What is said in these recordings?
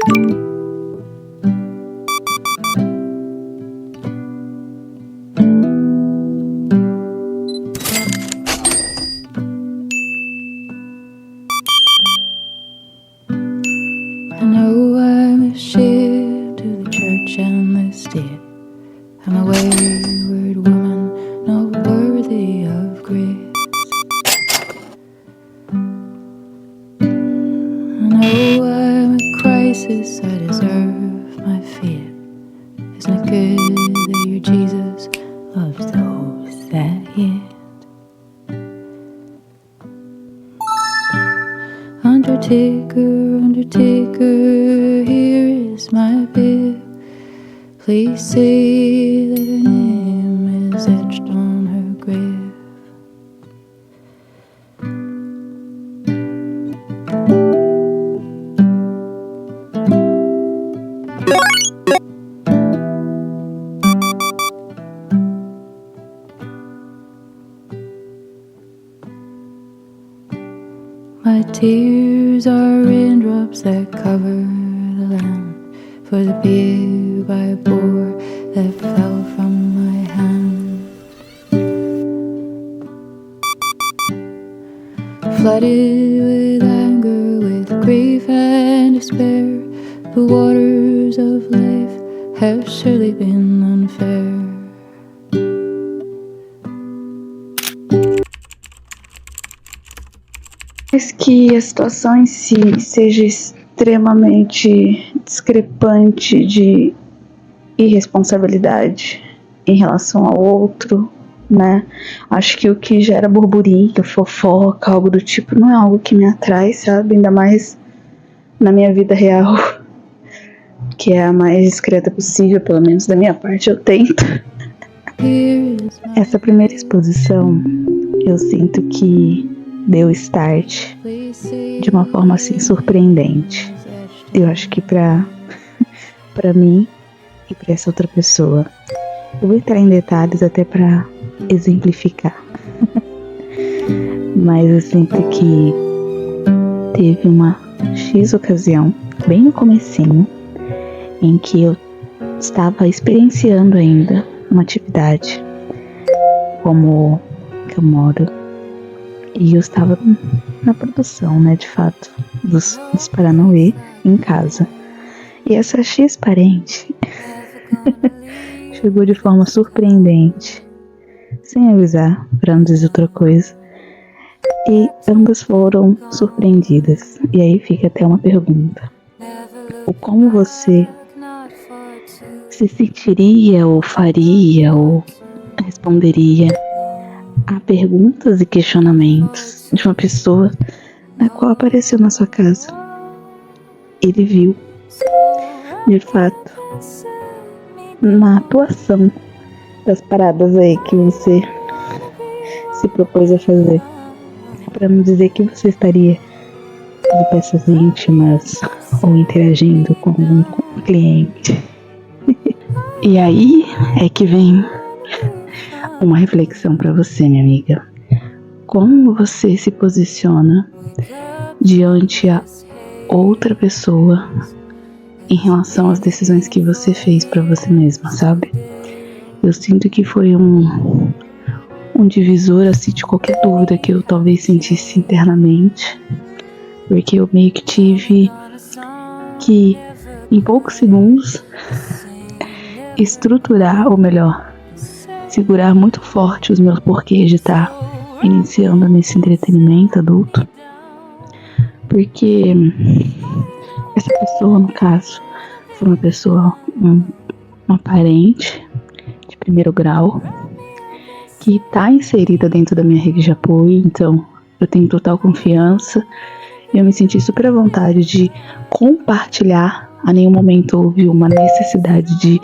I know I'm a ship to the church and the state. I'm a wayward woman, not worthy of grace. I know I'm a crisis, I deserve my fate. Isn't it good that your Jesus loves those that hate? Undertaker, Undertaker, here is my bill. Please say that her name is etched on her grave. My tears are raindrops that cover the land for the babe I bore that fell from my hand. Flooded with anger, with grief and despair, the waters of life have surely been unfair. Mas que a situação em si seja extremamente discrepante de irresponsabilidade em relação ao outro, né? Acho que o que gera burburinho, fofoca, algo do tipo, não é algo que me atrai, sabe? Ainda mais na minha vida real, que é a mais discreta possível, pelo menos da minha parte eu tento. Essa primeira exposição, eu sinto que deu start de uma forma assim surpreendente. Eu acho que pra mim e pra essa outra pessoa. Eu vou entrar em detalhes até pra exemplificar. Mas eu sinto que teve uma X ocasião, bem no comecinho, em que eu estava experienciando ainda uma atividade como que eu moro. E eu estava na produção, né, de fato, dos Paranauê em casa. E essa X parente chegou de forma surpreendente, sem avisar, para não dizer outra coisa. E ambas foram surpreendidas. E aí fica até uma pergunta. O como você se sentiria, ou faria, ou responderia a perguntas e questionamentos de uma pessoa na qual apareceu na sua casa? Ele viu, de fato, na atuação das paradas aí que você se propôs a fazer, para não dizer que você estaria de peças íntimas ou interagindo com um cliente. E aí é que vem uma reflexão para você, minha amiga. Como você se posiciona diante a outra pessoa em relação às decisões que você fez para você mesma, sabe? Eu sinto que foi um divisor assim de qualquer dúvida que eu talvez sentisse internamente, porque eu meio que tive que, em poucos segundos, estruturar, ou melhor, segurar muito forte os meus porquês de estar iniciando nesse entretenimento adulto, porque essa pessoa, no caso, foi uma pessoa, uma parente de primeiro grau, que está inserida dentro da minha rede de apoio, então eu tenho total confiança e eu me senti super à vontade de compartilhar. A nenhum momento houve uma necessidade de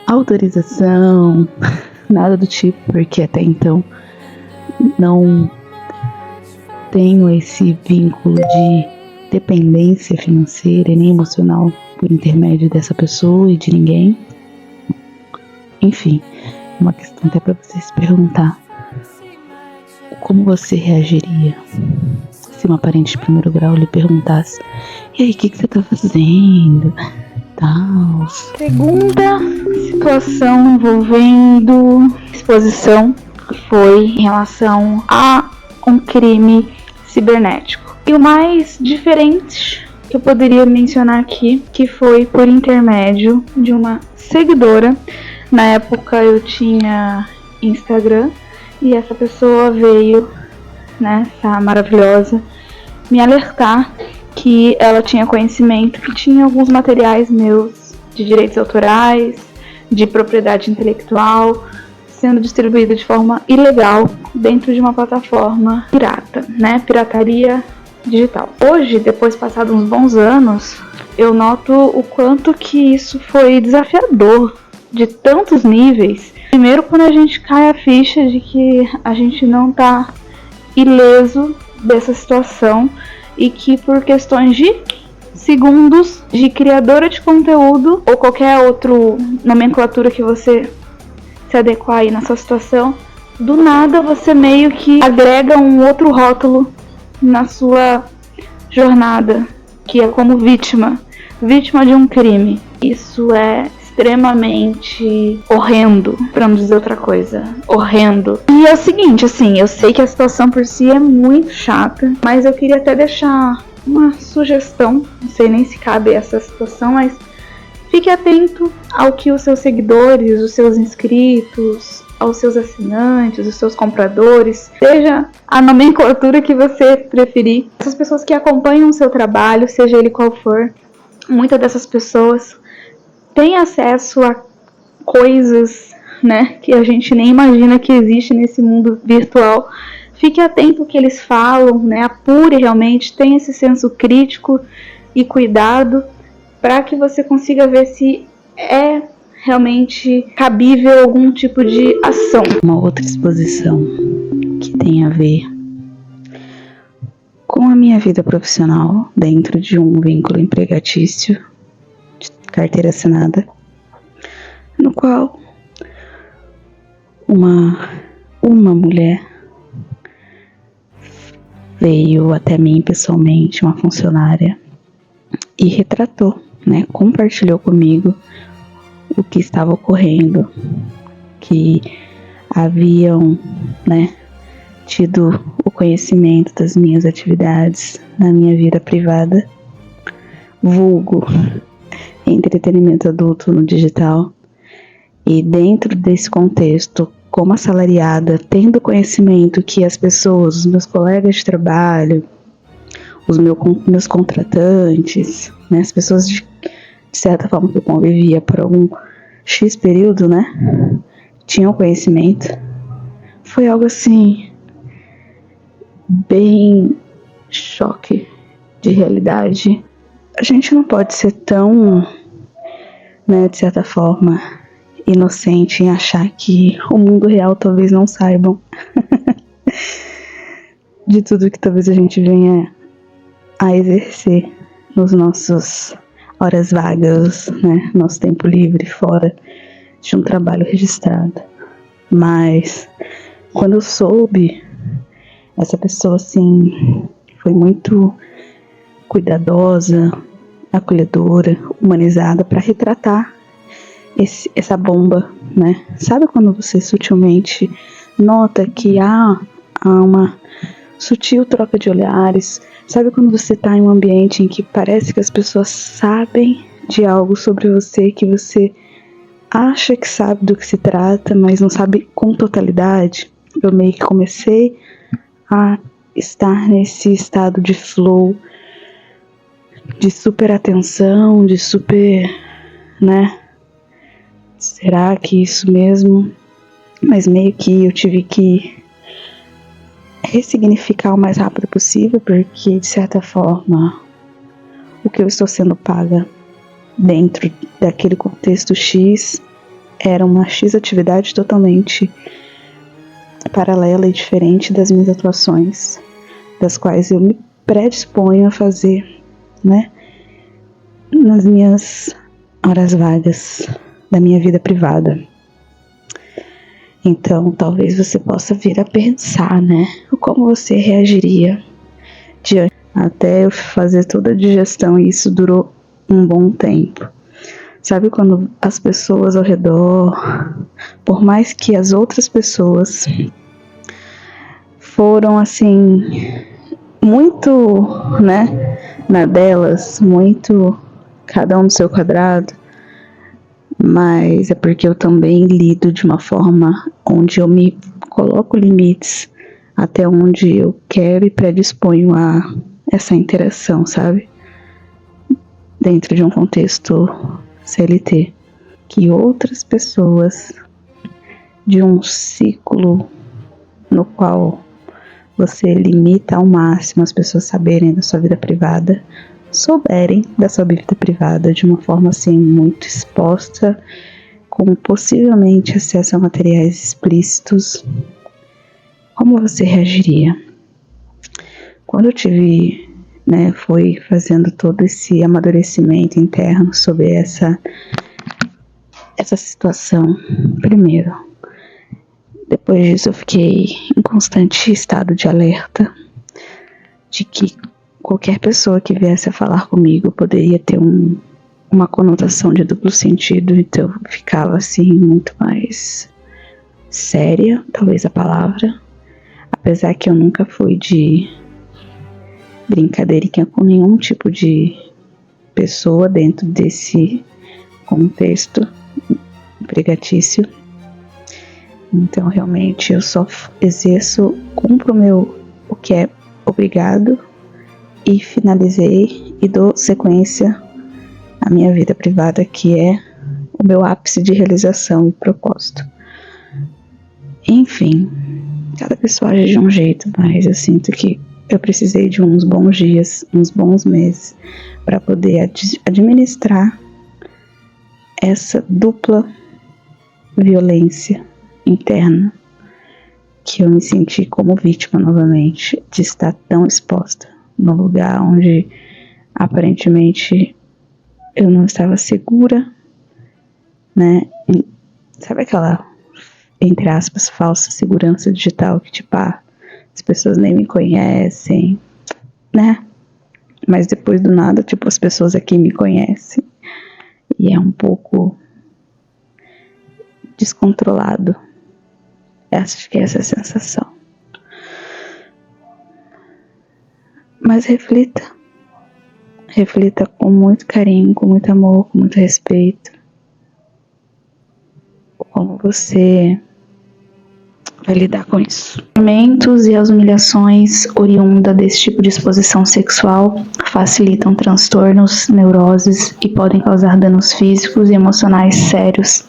autorização, nada do tipo, porque até então não tenho esse vínculo de dependência financeira e nem emocional por intermédio dessa pessoa e de ninguém. Enfim, é uma questão até para você se perguntar como você reagiria se uma parente de primeiro grau lhe perguntasse: e aí, o que você tá fazendo? Tal. Segunda situação envolvendo exposição foi em relação a um crime cibernético. E o mais diferente que eu poderia mencionar aqui, que foi por intermédio de uma seguidora. Na época eu tinha Instagram e essa pessoa veio, né, essa maravilhosa, me alertar que ela tinha conhecimento que tinha alguns materiais meus de direitos autorais, de propriedade intelectual, sendo distribuído de forma ilegal dentro de uma plataforma pirata, né, pirataria digital. Hoje, depois passados uns bons anos, eu noto o quanto que isso foi desafiador de tantos níveis. Primeiro, quando a gente cai a ficha de que a gente não tá ileso dessa situação e que por questões de segundos de criadora de conteúdo ou qualquer outra nomenclatura que você se adequar aí na sua situação, do nada você meio que agrega um outro rótulo na sua jornada, que é como vítima de um crime. Isso é extremamente horrendo, pra não dizer outra coisa, horrendo. E é o seguinte, assim, eu sei que a situação por si é muito chata, mas eu queria até deixar uma sugestão, não sei nem se cabe essa situação, mas fique atento ao que os seus seguidores, os seus inscritos, aos seus assinantes, os seus compradores, seja a nomenclatura que você preferir. Essas pessoas que acompanham o seu trabalho, seja ele qual for, muitas dessas pessoas têm acesso a coisas, né, que a gente nem imagina que existe nesse mundo virtual. Fique atento ao que eles falam, né, apure realmente, tenha esse senso crítico e cuidado para que você consiga ver se é realmente cabível algum tipo de ação. Uma outra exposição que tem a ver com a minha vida profissional dentro de um vínculo empregatício, de carteira assinada, no qual uma mulher veio até mim pessoalmente, uma funcionária, e retratou, né, compartilhou comigo o que estava ocorrendo, que haviam, né, tido o conhecimento das minhas atividades na minha vida privada, vulgo entretenimento adulto no digital, e dentro desse contexto, como assalariada, tendo conhecimento que as pessoas, os meus colegas de trabalho, os meus contratantes, né, as pessoas de certa forma que eu convivia por algum X período, né, tinham conhecimento, foi algo assim, bem choque de realidade. A gente não pode ser tão, né, de certa forma, inocente em achar que o mundo real talvez não saibam de tudo que talvez a gente venha a exercer nos nossos horas vagas, né, nosso tempo livre fora de um trabalho registrado. Mas quando eu soube, essa pessoa assim foi muito cuidadosa, acolhedora, humanizada para retratar essa bomba, né? Sabe quando você sutilmente nota que há uma sutil troca de olhares? Sabe quando você está em um ambiente em que parece que as pessoas sabem de algo sobre você, que você acha que sabe do que se trata, mas não sabe com totalidade? Eu meio que comecei a estar nesse estado de flow, de super atenção, de super, né? Será que isso mesmo? Mas meio que eu tive que ressignificar o mais rápido possível, porque de certa forma o que eu estou sendo paga dentro daquele contexto X era uma X atividade totalmente paralela e diferente das minhas atuações, das quais eu me predisponho a fazer, né, nas minhas horas vagas da minha vida privada. Então, talvez você possa vir a pensar, né, como você reagiria até eu fazer toda a digestão, e isso durou um bom tempo. Sabe quando as pessoas ao redor, por mais que as outras pessoas foram assim, muito, né, na delas, muito cada um no seu quadrado, mas é porque eu também lido de uma forma onde eu me coloco limites até onde eu quero e predisponho a essa interação, sabe? Dentro de um contexto CLT, que outras pessoas de um ciclo no qual você limita ao máximo as pessoas saberem da sua vida privada, souberem da sua vida privada de uma forma assim muito exposta, com possivelmente acesso a materiais explícitos, como você reagiria? Quando eu tive, né, foi fazendo todo esse amadurecimento interno sobre essa situação, primeiro, depois disso eu fiquei em constante estado de alerta de que qualquer pessoa que viesse a falar comigo poderia ter uma conotação de duplo sentido, então eu ficava assim muito mais séria, talvez a palavra, apesar que eu nunca fui de brincadeirinha com nenhum tipo de pessoa dentro desse contexto empregatício. Então realmente eu só exerço, cumpro o que é obrigado e finalizei e dou sequência à minha vida privada, que é o meu ápice de realização e propósito. Enfim, cada pessoa age de um jeito, mas eu sinto que eu precisei de uns bons dias, uns bons meses para poder administrar essa dupla violência interna, que eu me senti como vítima novamente de estar tão exposta no lugar onde aparentemente eu não estava segura, né? Sabe aquela, entre aspas, falsa segurança digital que tipo, as pessoas nem me conhecem, né? Mas depois do nada, tipo, as pessoas aqui me conhecem. E é um pouco descontrolado. Acho que é essa a sensação. Mas reflita. Reflita com muito carinho, com muito amor, com muito respeito. Como você vai lidar com isso. Os sofrimentos e as humilhações oriundas desse tipo de exposição sexual facilitam transtornos, neuroses e podem causar danos físicos e emocionais sérios,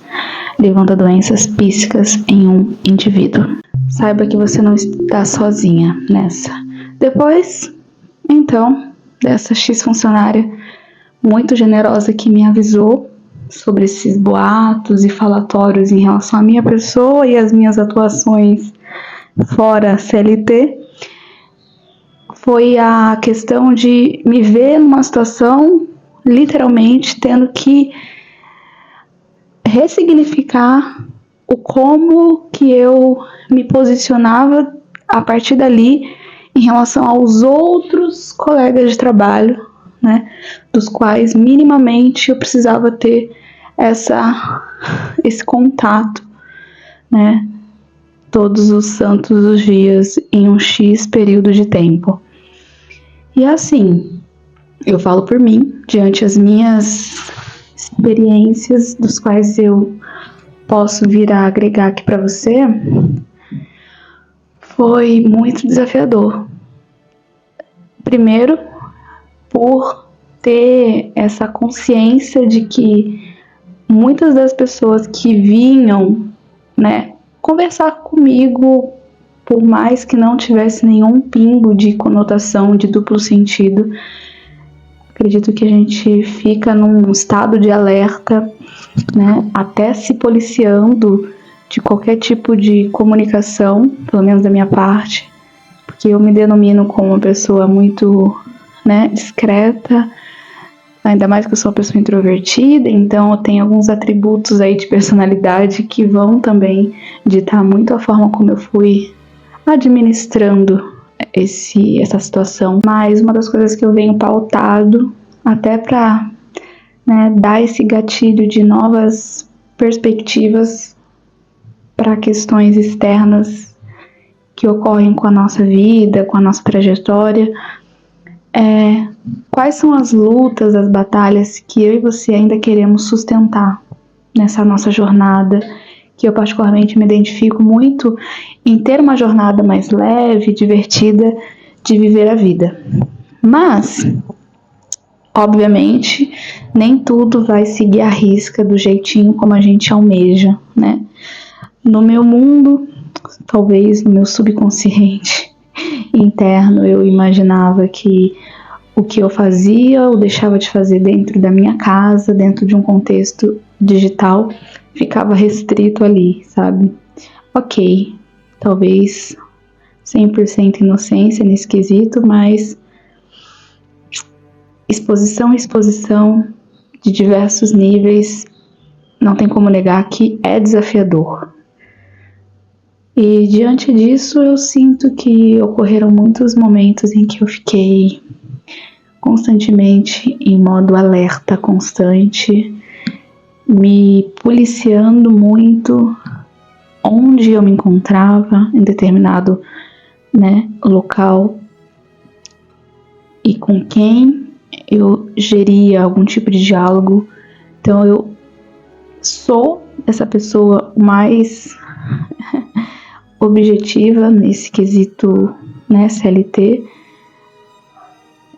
levando a doenças psíquicas em um indivíduo. Saiba que você não está sozinha nessa. Depois, então, dessa X-funcionária muito generosa que me avisou sobre esses boatos e falatórios em relação à minha pessoa e as minhas atuações fora CLT, foi a questão de me ver numa situação, literalmente, tendo que ressignificar o como que eu me posicionava a partir dali em relação aos outros colegas de trabalho, né, dos quais minimamente eu precisava ter esse contato, né, todos os santos os dias em um X período de tempo. E assim, eu falo por mim, diante as minhas experiências, dos quais eu posso vir a agregar aqui para você, foi muito desafiador. Primeiro, por ter essa consciência de que muitas das pessoas que vinham, né, conversar comigo, por mais que não tivesse nenhum pingo de conotação de duplo sentido, acredito que a gente fica num estado de alerta, né, até se policiando de qualquer tipo de comunicação, pelo menos da minha parte, porque eu me denomino como uma pessoa muito, né, discreta, ainda mais que eu sou uma pessoa introvertida, então eu tenho alguns atributos aí de personalidade que vão também ditar muito a forma como eu fui administrando essa situação, mas uma das coisas que eu venho pautado até para, né, dar esse gatilho de novas perspectivas para questões externas que ocorrem com a nossa vida, com a nossa trajetória, quais são as lutas, as batalhas que eu e você ainda queremos sustentar nessa nossa jornada, que eu particularmente me identifico muito em ter uma jornada mais leve, divertida de viver a vida. Mas, obviamente, nem tudo vai seguir à risca do jeitinho como a gente almeja, né? No meu mundo, talvez no meu subconsciente interno, eu imaginava que o que eu fazia ou deixava de fazer dentro da minha casa, dentro de um contexto digital, ficava restrito ali, sabe? Ok, talvez 100% inocência nesse quesito, mas exposição de diversos níveis, não tem como negar que é desafiador. E diante disso eu sinto que ocorreram muitos momentos em que eu fiquei constantemente em modo alerta constante, me policiando muito onde eu me encontrava em determinado, né, local e com quem eu geria algum tipo de diálogo. Então eu sou essa pessoa mais objetiva nesse quesito, né, CLT.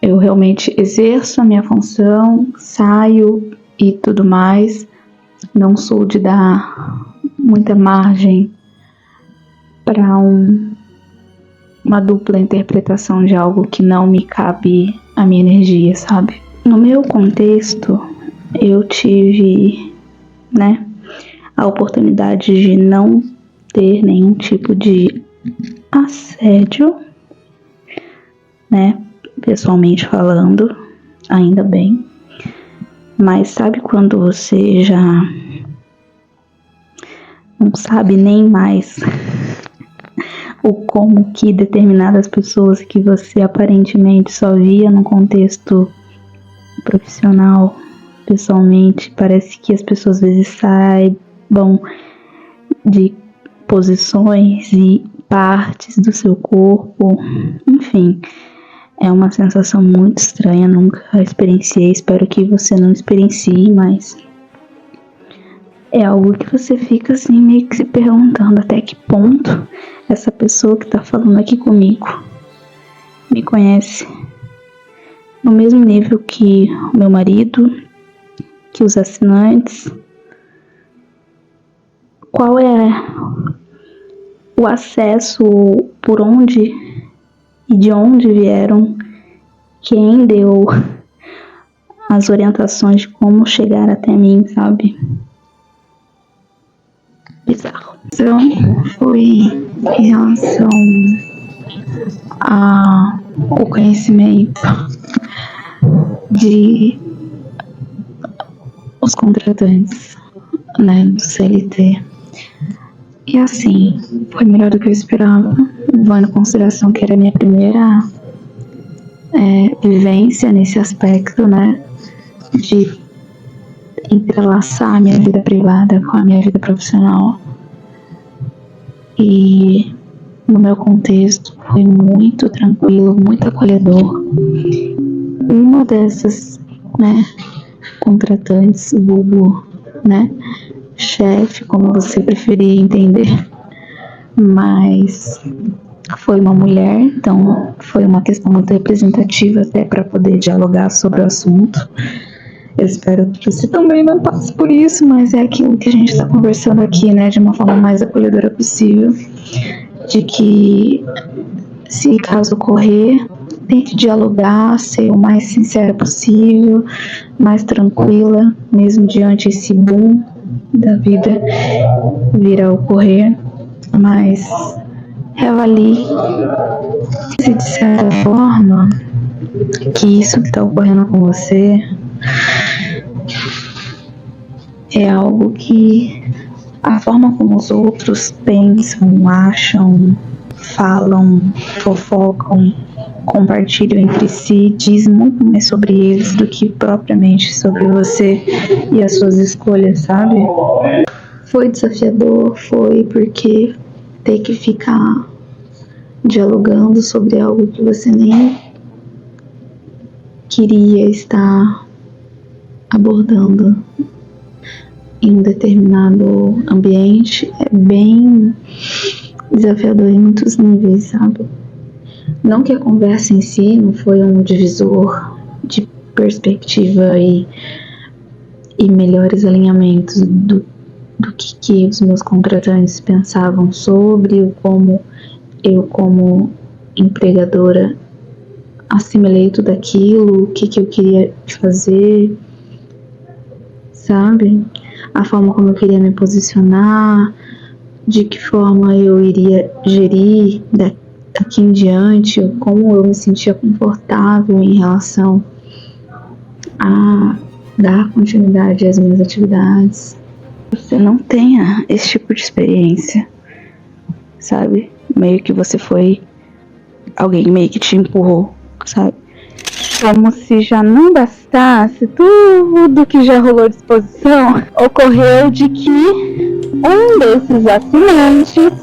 Eu realmente exerço a minha função, saio e tudo mais. Não sou de dar muita margem para uma dupla interpretação de algo que não me cabe a minha energia, sabe? No meu contexto, eu tive, né, a oportunidade de não ter nenhum tipo de assédio, né, pessoalmente falando, ainda bem. Mas sabe quando você já não sabe nem mais o como que determinadas pessoas que você aparentemente só via num contexto profissional, pessoalmente, parece que as pessoas às vezes saibam de posições e partes do seu corpo, enfim, é uma sensação muito estranha, nunca experienciei, espero que você não experiencie, mas é algo que você fica assim meio que se perguntando até que ponto essa pessoa que tá falando aqui comigo me conhece no mesmo nível que o meu marido, que os assinantes. Qual é o acesso, por onde e de onde vieram, quem deu as orientações de como chegar até mim, sabe? Bizarro. Então, foi em relação ao conhecimento de os contratantes, né, do CLT. E assim, foi melhor do que eu esperava, levando em consideração que era a minha primeira vivência nesse aspecto, né, de entrelaçar a minha vida privada com a minha vida profissional. E no meu contexto foi muito tranquilo, muito acolhedor. Uma dessas, né, contratantes, vulgo, né, chefe, como você preferir entender, mas foi uma mulher, então foi uma questão muito representativa até para poder dialogar sobre o assunto. Eu espero que você também não passe por isso, mas é aquilo que a gente está conversando aqui, né, de uma forma mais acolhedora possível, de que, se caso ocorrer, tente dialogar, ser o mais sincera possível, mais tranquila, mesmo diante desse boom da vida vir a ocorrer, mas reavalie se de certa forma que isso que está ocorrendo com você é algo que a forma como os outros pensam, acham, falam, fofocam, compartilham entre si, diz muito mais sobre eles do que propriamente sobre você e as suas escolhas, sabe? Foi desafiador, foi porque ter que ficar dialogando sobre algo que você nem queria estar abordando em um determinado ambiente é bem desafiador em muitos níveis, sabe? Não que a conversa em si não foi um divisor de perspectiva e melhores alinhamentos do que os meus contratantes pensavam sobre, como eu, como empregadora, assimilei tudo aquilo, o que eu queria fazer, sabe? A forma como eu queria me posicionar, de que forma eu iria gerir daqui em diante, como eu me sentia confortável em relação a dar continuidade às minhas atividades. Você não tenha esse tipo de experiência, sabe? Meio que você foi, alguém meio que te empurrou, sabe? Como se já não bastasse tudo que já rolou de exposição, ocorreu de que um desses assinantes,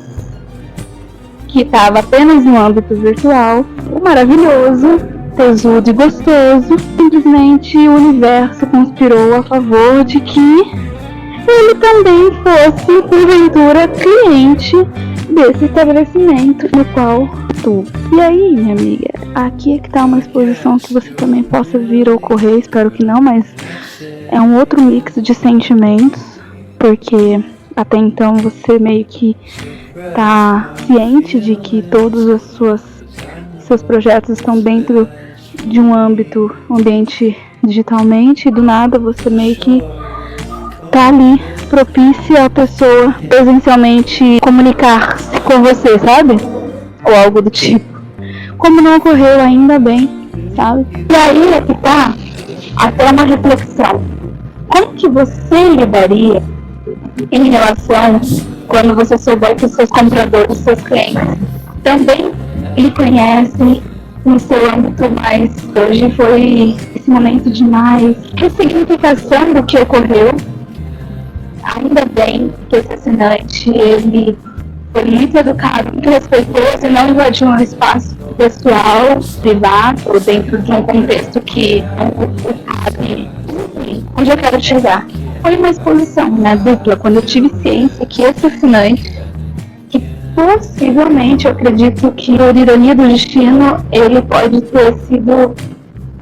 que estava apenas no âmbito virtual, o maravilhoso, tesudo e gostoso, simplesmente o universo conspirou a favor de que ele também fosse, porventura, cliente desse estabelecimento no qual tu. E aí, minha amiga, aqui é que tá uma exposição que você também possa vir a ocorrer, espero que não, mas é um outro mix de sentimentos, porque até então você meio que tá ciente de que todos os seus projetos estão dentro de um ambiente digitalmente, e do nada você meio que tá ali propícia a pessoa presencialmente comunicar-se com você, sabe? Ou algo do tipo. Como não ocorreu, ainda bem, sabe? E aí é que tá até uma reflexão. Como que você lidaria em relação quando você souber que os seus compradores, seus clientes, também lhe conhecem no seu âmbito mais... Hoje foi esse momento de mais ressignificação do que ocorreu. Ainda bem que esse assinante, ele foi muito educado, muito respeitoso e não invadiu um espaço pessoal, privado, dentro de um contexto que não cabe. Onde eu quero chegar? Foi uma exposição, né, dupla, quando eu tive ciência que esse assinante, que possivelmente, eu acredito que, por ironia do destino, ele pode ter sido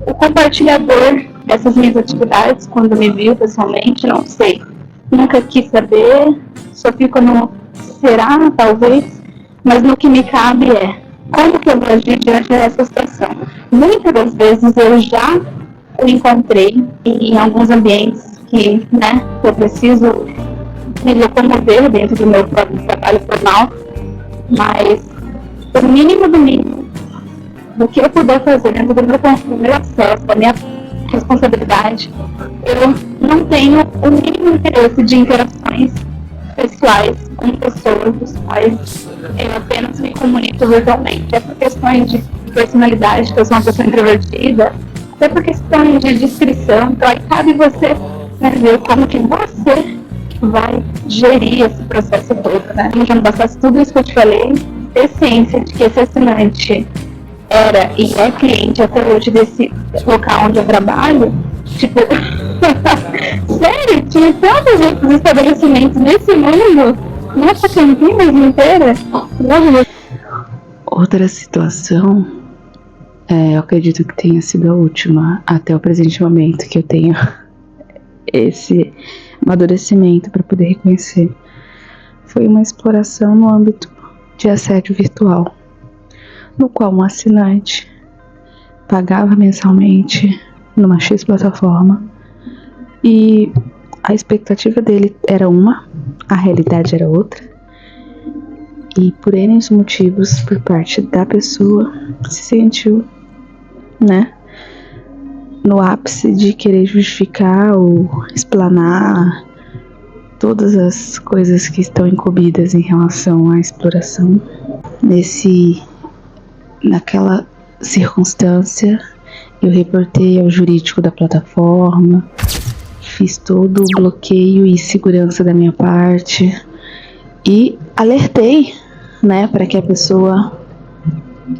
o compartilhador dessas minhas atividades quando me viu pessoalmente, não sei. Nunca quis saber, só fico no será, talvez, mas no que me cabe é como que eu vou agir diante dessa situação. Muitas das vezes eu já o encontrei em alguns ambientes que, né, eu preciso me locomover dentro do meu próprio trabalho formal, mas o mínimo do que eu puder fazer dentro do meu acesso, da minha responsabilidade, eu não tenho o mínimo interesse de interações pessoais com pessoas dos quais eu apenas me comunico virtualmente. É por questões de personalidade, que eu sou uma pessoa introvertida, até por questões de descrição, então aí cabe você, né, ver como que você vai gerir esse processo todo, né? Como já não bastasse tudo isso que eu te falei, ter ciência de que esse assinante era e é cliente até hoje desse local onde eu trabalho, tipo, sério, tinha tantos outros estabelecimentos nesse mundo, nessa Campinas inteira. Outra situação, eu acredito que tenha sido a última até o presente momento que eu tenho esse amadurecimento para poder reconhecer, foi uma exploração no âmbito de assédio virtual, no qual um assinante pagava mensalmente numa X plataforma e a expectativa dele era uma, a realidade era outra, e por N motivos, por parte da pessoa, se sentiu, né, no ápice de querer justificar ou explanar todas as coisas que estão incumbidas em relação à exploração. Naquela circunstância, eu reportei ao jurídico da plataforma, fiz todo o bloqueio e segurança da minha parte e alertei, né, para que a pessoa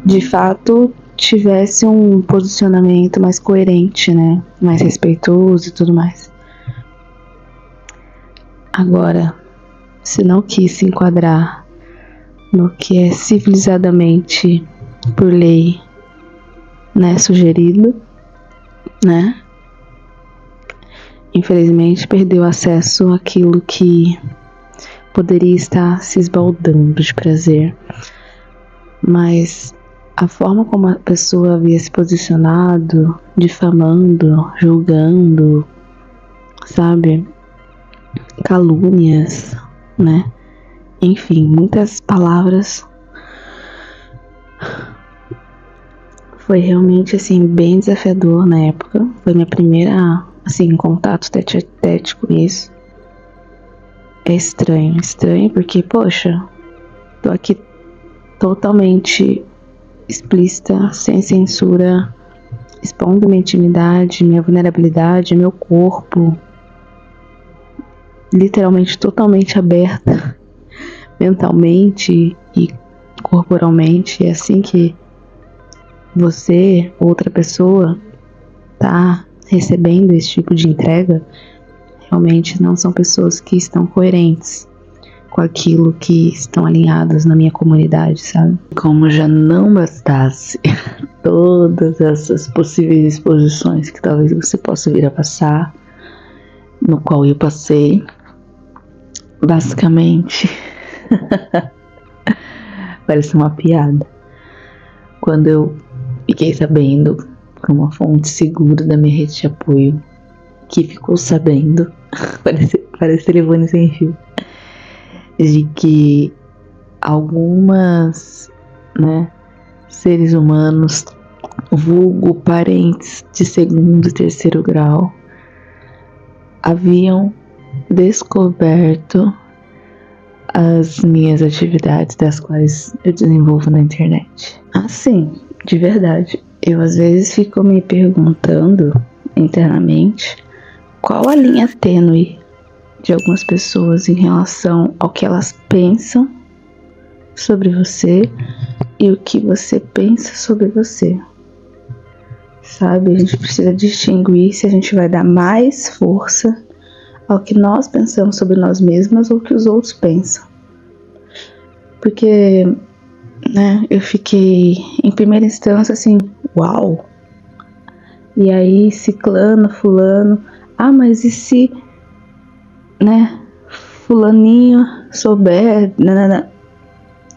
de fato tivesse um posicionamento mais coerente, né, mais respeitoso e tudo mais. Agora, se não quis se enquadrar no que é civilizadamente por lei, né, sugerido, né, infelizmente perdeu acesso àquilo que poderia estar se esbaldando de prazer. Mas a forma como a pessoa havia se posicionado, difamando, julgando, sabe, calúnias, né, enfim, muitas palavras, foi realmente, assim, bem desafiador na época. Foi minha primeira, assim, contato tete a tete com isso. É estranho porque, poxa, tô aqui totalmente explícita, sem censura, expondo minha intimidade, minha vulnerabilidade, meu corpo, literalmente totalmente aberta, mentalmente e corporalmente. É assim que você, outra pessoa, tá recebendo esse tipo de entrega. Realmente não são pessoas que estão coerentes com aquilo que estão alinhadas na minha comunidade, sabe? Como já não bastasse todas essas possíveis exposições que talvez você possa vir a passar, no qual eu passei, basicamente, parece uma piada. Quando eu fiquei sabendo por uma fonte segura da minha rede de apoio, que ficou sabendo, parece telefone sem fio, de que algumas, né, seres humanos, vulgo parentes de segundo e terceiro grau, haviam descoberto as minhas atividades, das quais eu desenvolvo na internet. Assim, de verdade, eu às vezes fico me perguntando internamente qual a linha tênue de algumas pessoas em relação ao que elas pensam sobre você e o que você pensa sobre você. Sabe, a gente precisa distinguir se a gente vai dar mais força ao que nós pensamos sobre nós mesmas ou o que os outros pensam. Porque, né, eu fiquei em primeira instância assim, uau! E aí, ciclano, fulano, mas e se, né, fulaninho souber, nanana.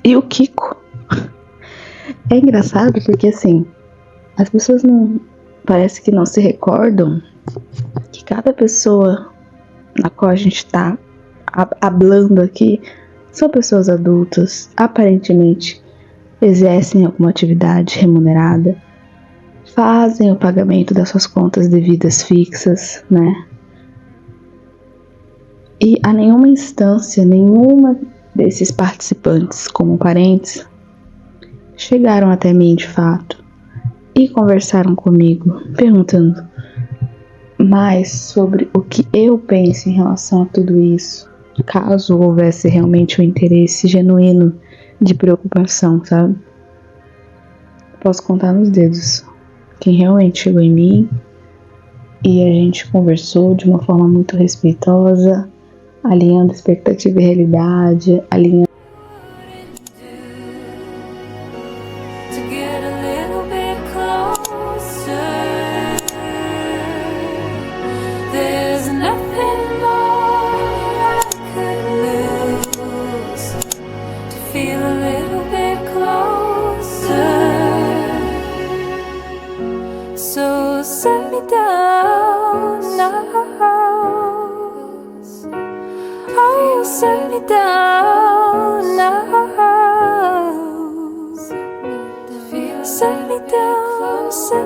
E o Kiko? É engraçado porque, assim, as pessoas não, parece que não se recordam que cada pessoa na qual a gente tá hablando aqui são pessoas adultas, aparentemente exercem alguma atividade remunerada, fazem o pagamento das suas contas devidas fixas, né? E a nenhuma instância, nenhuma desses participantes como parentes chegaram até mim de fato e conversaram comigo, perguntando mais sobre o que eu penso em relação a tudo isso, caso houvesse realmente um interesse genuíno de preocupação, sabe? Posso contar nos dedos quem realmente chegou em mim e a gente conversou de uma forma muito respeitosa, alinhando expectativa e realidade, alinhando So set me down now. Oh, set me down now. Set me down, set